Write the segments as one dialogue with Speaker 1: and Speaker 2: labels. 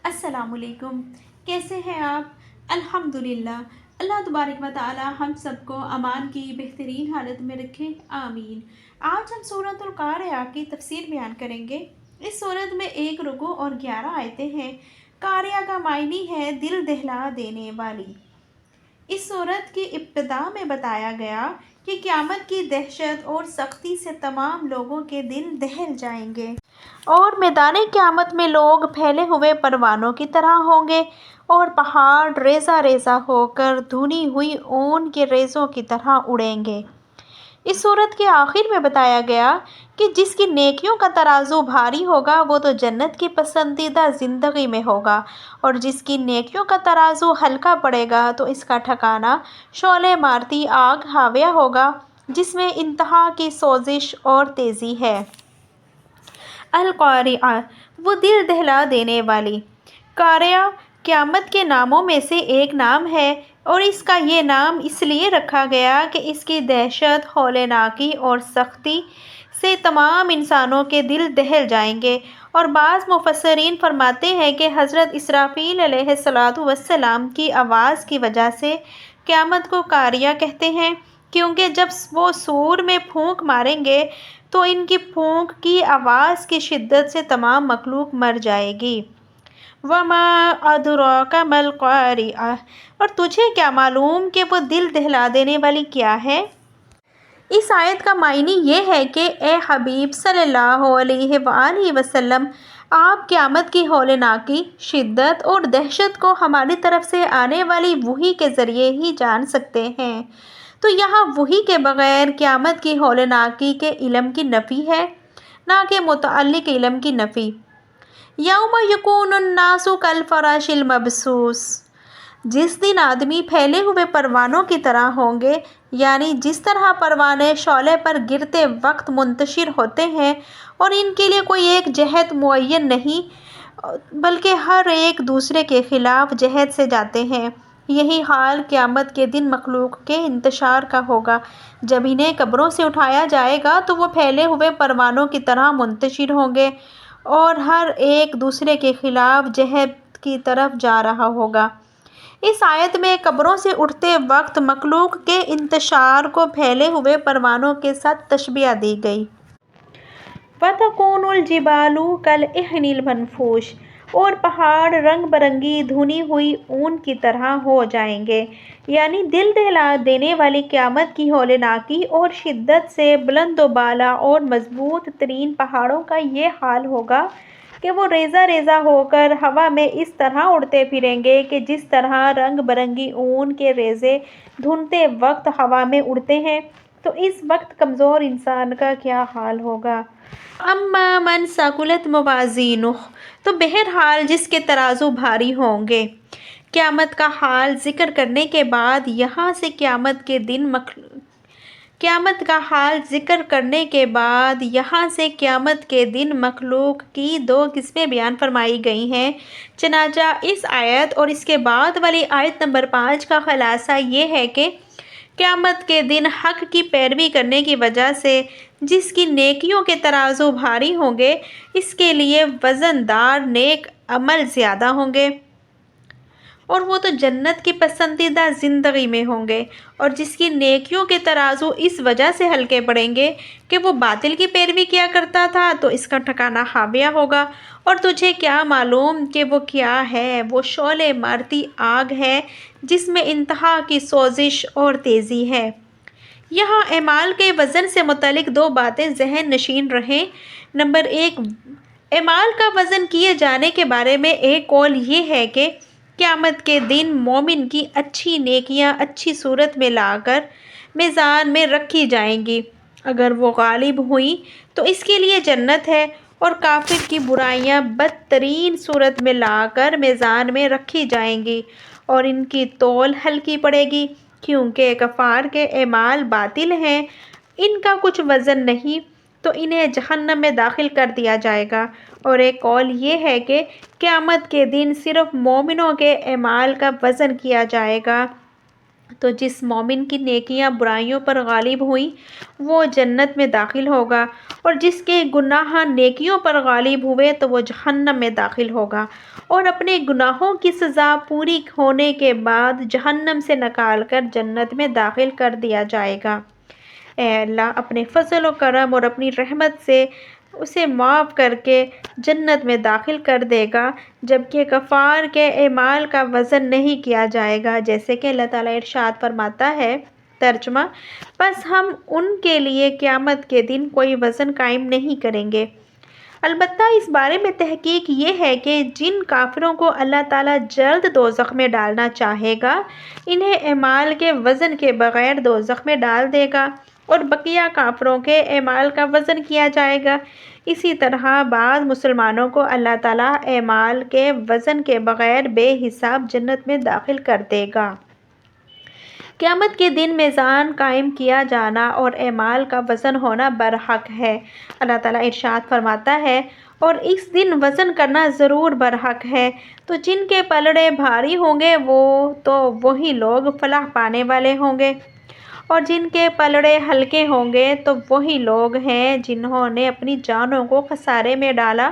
Speaker 1: السلام علیکم، کیسے ہیں آپ؟ الحمدللہ، اللہ تبارک و تعالی ہم سب کو امان کی بہترین حالت میں رکھے، آمین۔ آج ہم سورۃ القاریہ کی تفسیر بیان کریں گے۔ اس سورت میں 1 رکوع اور 11 آیتیں ہیں۔ قاریہ کا معنی ہے دل دہلا دینے والی۔ اس سورت کی ابتدا میں بتایا گیا کہ قیامت کی دہشت اور سختی سے تمام لوگوں کے دل دہل جائیں گے اور میدان قیامت میں لوگ پھیلے ہوئے پروانوں کی طرح ہوں گے اور پہاڑ ریزہ ریزہ ہو کر دھنی ہوئی اون کے ریزوں کی طرح اڑیں گے۔ اس سورت کے آخر میں بتایا گیا کہ جس کی نیکیوں کا ترازو بھاری ہوگا وہ تو جنت کی پسندیدہ زندگی میں ہوگا، اور جس کی نیکیوں کا ترازو ہلکا پڑے گا تو اس کا ٹھکانہ شعلے مارتی آگ ہاویہ ہوگا، جس میں انتہا کی سوزش اور تیزی ہے۔ القاریہ، وہ دل دہلا دینے والی۔ قاریہ قیامت کے ناموں میں سے ایک نام ہے، اور اس کا یہ نام اس لیے رکھا گیا کہ اس کی دہشت، ہولناکی اور سختی سے تمام انسانوں کے دل دہل جائیں گے۔ اور بعض مفسرین فرماتے ہیں کہ حضرت اسرافیل علیہ السلام کی آواز کی وجہ سے قیامت کو قاریہ کہتے ہیں، کیونکہ جب وہ صور میں پھونک ماریں گے تو ان کی پھونک کی آواز کی شدت سے تمام مخلوق مر جائے گی۔ وَمَا أَدْرَاكَ مَا الْقَارِعَةُ، اور تجھے کیا معلوم کہ وہ دل دہلا دینے والی کیا ہے؟ اس آیت کا معنی یہ ہے کہ اے حبیب صلی اللہ علیہ وآلہ وسلم، آپ قیامت کی ہولناکی، شدت اور دہشت کو ہماری طرف سے آنے والی وحی کے ذریعے ہی جان سکتے ہیں۔ تو یہاں وحی کے بغیر قیامت کی ہولناکی کے علم کی نفی ہے، نہ کہ متعلق علم کی نفی۔ یوم یکون الناس کالفراش المبثوث، جس دن آدمی پھیلے ہوئے پروانوں کی طرح ہوں گے، یعنی جس طرح پروانے شعلے پر گرتے وقت منتشر ہوتے ہیں اور ان کے لیے کوئی ایک جہت معین نہیں بلکہ ہر ایک دوسرے کے خلاف جہت سے جاتے ہیں، یہی حال قیامت کے دن مخلوق کے انتشار کا ہوگا۔ جب انہیں قبروں سے اٹھایا جائے گا تو وہ پھیلے ہوئے پروانوں کی طرح منتشر ہوں گے اور ہر ایک دوسرے کے خلاف جہت کی طرف جا رہا ہوگا۔ اس آیت میں قبروں سے اٹھتے وقت مخلوق کے انتشار کو پھیلے ہوئے پروانوں کے ساتھ تشبیہ دی گئی۔ وَتَكُونُ الْجِبَالُ كَالْعِهْنِ الْمَنْفُوشِ، اور پہاڑ رنگ برنگی دھنی ہوئی اون کی طرح ہو جائیں گے، یعنی دل دہلا دینے والی قیامت کی ہولناکی اور شدت سے بلند و بالا اور مضبوط ترین پہاڑوں کا یہ حال ہوگا کہ وہ ریزہ ریزہ ہو کر ہوا میں اس طرح اڑتے پھریں گے کہ جس طرح رنگ برنگی اون کے ریزے دھنتے وقت ہوا میں اڑتے ہیں۔ تو اس وقت کمزور انسان کا کیا حال ہوگا؟ اما من ثقلت موازینہ، تو بہرحال جس کے ترازو بھاری ہوں گے۔ قیامت کا حال ذکر کرنے کے بعد یہاں سے قیامت کے دن مخلوق کی 2 قسمیں بیان فرمائی گئی ہیں۔ چنانچہ اس آیت اور اس کے بعد والی آیت نمبر 5 کا خلاصہ یہ ہے کہ قیامت کے دن حق کی پیروی کرنے کی وجہ سے جس کی نیکیوں کے ترازو بھاری ہوں گے، اس کے لیے وزن دار نیک عمل زیادہ ہوں گے، اور وہ تو جنت کی پسندیدہ زندگی میں ہوں گے، اور جس کی نیکیوں کے ترازو اس وجہ سے ہلکے پڑیں گے کہ وہ باطل کی پیروی کیا کرتا تھا تو اس کا ٹھکانہ ہاویہ ہوگا۔ اور تجھے کیا معلوم کہ وہ کیا ہے؟ وہ شعلے مارتی آگ ہے جس میں انتہا کی سوزش اور تیزی ہے۔ یہاں اعمال کے وزن سے متعلق 2 باتیں ذہن نشین رہیں۔ نمبر 1، اعمال کا وزن کیے جانے کے بارے میں ایک قول یہ ہے کہ قیامت کے دن مومن کی اچھی نیکیاں اچھی صورت میں لا کر میزان میں رکھی جائیں گی، اگر وہ غالب ہوئیں تو اس کے لیے جنت ہے، اور کافر کی برائیاں بدترین صورت میں لا کر میزان میں رکھی جائیں گی اور ان کی تول ہلکی پڑے گی، کیونکہ کفار کے اعمال باطل ہیں، ان کا کچھ وزن نہیں، تو انہیں جہنم میں داخل کر دیا جائے گا۔ اور ایک قول یہ ہے کہ قیامت کے دن صرف مومنوں کے اعمال کا وزن کیا جائے گا، تو جس مومن کی نیکیاں برائیوں پر غالب ہوئیں وہ جنت میں داخل ہوگا، اور جس کے گناہ نیکیوں پر غالب ہوئے تو وہ جہنم میں داخل ہوگا، اور اپنے گناہوں کی سزا پوری ہونے کے بعد جہنم سے نکال کر جنت میں داخل کر دیا جائے گا۔ اے اللہ اپنے فضل و کرم اور اپنی رحمت سے اسے معاف کر کے جنت میں داخل کر دے گا، جبکہ کفار کے اعمال کا وزن نہیں کیا جائے گا، جیسے کہ اللہ تعالیٰ ارشاد فرماتا ہے۔ ترجمہ: پس ہم ان کے لیے قیامت کے دن کوئی وزن قائم نہیں کریں گے۔ البتہ اس بارے میں تحقیق یہ ہے کہ جن کافروں کو اللہ تعالیٰ جلد دوزخ میں ڈالنا چاہے گا، انہیں اعمال کے وزن کے بغیر دوزخ میں ڈال دے گا، اور بقیہ کافروں کے اعمال کا وزن کیا جائے گا۔ اسی طرح بعض مسلمانوں کو اللہ تعالیٰ اعمال کے وزن کے بغیر بے حساب جنت میں داخل کر دے گا۔ قیامت کے دن میزان قائم کیا جانا اور اعمال کا وزن ہونا برحق ہے۔ اللہ تعالیٰ ارشاد فرماتا ہے، اور اس دن وزن کرنا ضرور برحق ہے، تو جن کے پلڑے بھاری ہوں گے تو وہی لوگ فلاح پانے والے ہوں گے، اور جن کے پلڑے ہلکے ہوں گے تو وہی لوگ ہیں جنہوں نے اپنی جانوں کو خسارے میں ڈالا،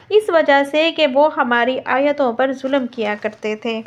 Speaker 1: اس وجہ سے کہ وہ ہماری آیتوں پر ظلم کیا کرتے تھے۔